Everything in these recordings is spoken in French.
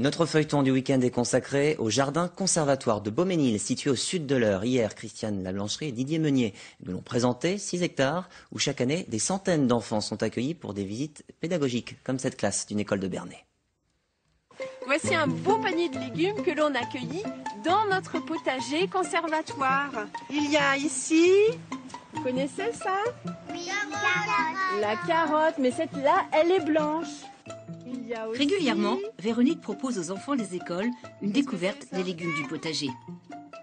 Notre feuilleton du week-end est consacré au jardin conservatoire de Beauménil, situé au sud de l'Eure. Hier, Christiane Lablancherie et Didier Meunier nous l'ont présenté, 6 hectares, où chaque année, des centaines d'enfants sont accueillis pour des visites pédagogiques, comme cette classe d'une école de Bernay. Voici un beau panier de légumes que l'on accueillit dans notre potager conservatoire. Il y a ici, vous connaissez ça? Oui, La carotte, mais cette-là, elle est blanche. Il y a aussi... Régulièrement, Véronique propose aux enfants des écoles une découverte des légumes du potager.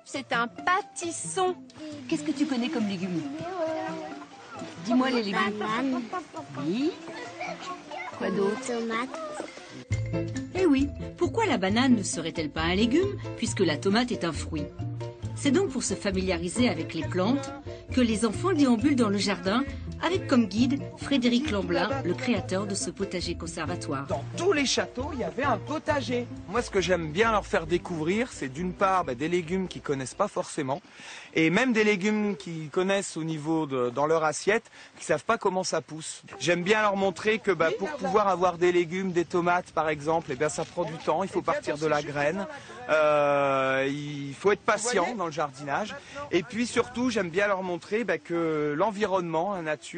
C'est un pâtisson. Qu'est-ce que tu connais comme légumes? Dis-moi les légumes. banane, Oui. Quoi d'autre? tomate. Eh oui, pourquoi la banane ne serait-elle pas un légume puisque la tomate est un fruit? C'est donc pour se familiariser avec les plantes que les enfants déambulent dans le jardin avec comme guide Frédéric Lamblin, le créateur de ce potager conservatoire. Dans tous les châteaux, il y avait un potager. Moi, ce que j'aime bien leur faire découvrir, c'est d'une part des légumes qu'ils connaissent pas forcément, et même des légumes qu'ils connaissent au niveau dans leur assiette, qui savent pas comment ça pousse. J'aime bien leur montrer que pour pouvoir avoir des légumes, des tomates par exemple, ça prend du temps, il faut partir de la graine, il faut être patient dans le jardinage. Et puis surtout, j'aime bien leur montrer que l'environnement, la nature,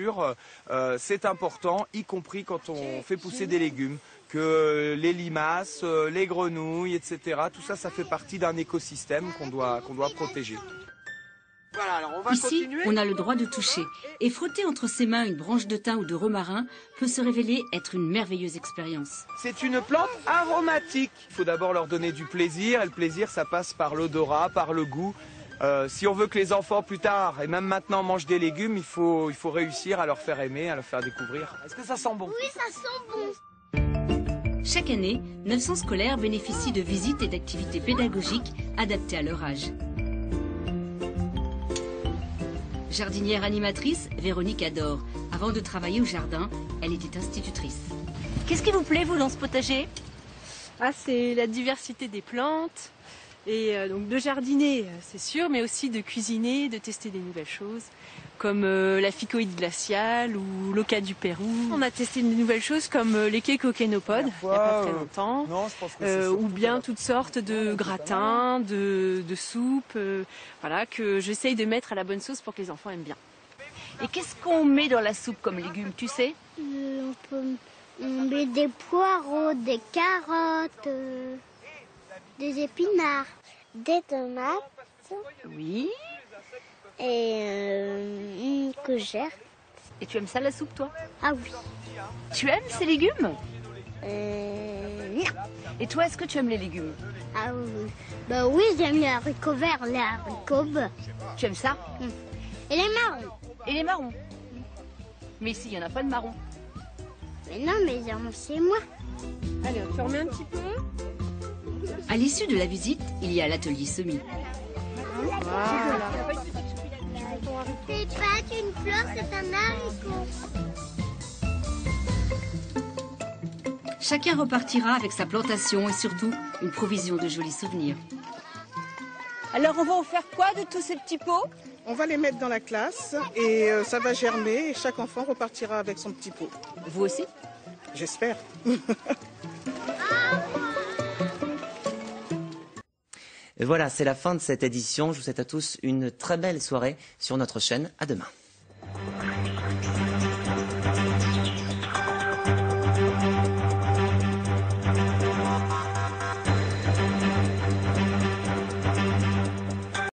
c'est important, y compris quand on fait pousser des légumes, que les limaces, les grenouilles, etc., tout ça, ça fait partie d'un écosystème qu'on doit protéger. Voilà, alors on va Ici, continuer. on a le droit de toucher. Et frotter entre ses mains une branche de thym ou de romarin peut se révéler être une merveilleuse expérience. C'est une plante aromatique. Il faut d'abord leur donner du plaisir, et le plaisir, ça passe par l'odorat, par le goût. Si on veut que les enfants plus tard, et même maintenant, mangent des légumes, il faut réussir à leur faire aimer, à leur faire découvrir. Est-ce que ça sent bon? Oui, ça sent bon. Chaque année, 900 scolaires bénéficient de visites et d'activités pédagogiques adaptées à leur âge. Jardinière animatrice, Véronique adore. Avant de travailler au jardin, elle était institutrice. Qu'est-ce qui vous plaît, vous, dans ce potager? C'est la diversité des plantes. Et donc de jardiner, c'est sûr, mais aussi de cuisiner, de tester des nouvelles choses, comme la ficoïde glaciale ou l'oca du Pérou. On a testé de nouvelles choses comme les kékokénopodes, il n'y a pas très longtemps, Non, je pense que ou bien toutes sortes de gratins, de soupes, voilà, que j'essaye de mettre à la bonne sauce pour que les enfants aiment bien. Et qu'est-ce qu'on met dans la soupe comme légumes, tu sais? On met des poireaux, des carottes, des épinards, des tomates Oui. et une courgette. Et tu aimes ça, la soupe, toi? Ah oui. Tu aimes ces légumes? Non. Et toi, est-ce que tu aimes les légumes? Ah oui. Bah oui, j'aime les haricots verts, les haricots bleus. Tu aimes ça? Et les marrons. Et les marrons? Mais ici, il n'y en a pas de marrons. Mais non, mais j'aime chez moi. Allez, on te remet un petit peu. À l'issue de la visite, il y a l'atelier semis. Voilà. C'est pas une fleur, c'est un haricot. Chacun repartira avec sa plantation et surtout une provision de jolis souvenirs. Alors on va en faire quoi de tous ces petits pots? On va les mettre dans la classe et ça va germer et chaque enfant repartira avec son petit pot. Vous aussi? J'espère. Et voilà, c'est la fin de cette édition. Je vous souhaite à tous une très belle soirée sur notre chaîne. À demain.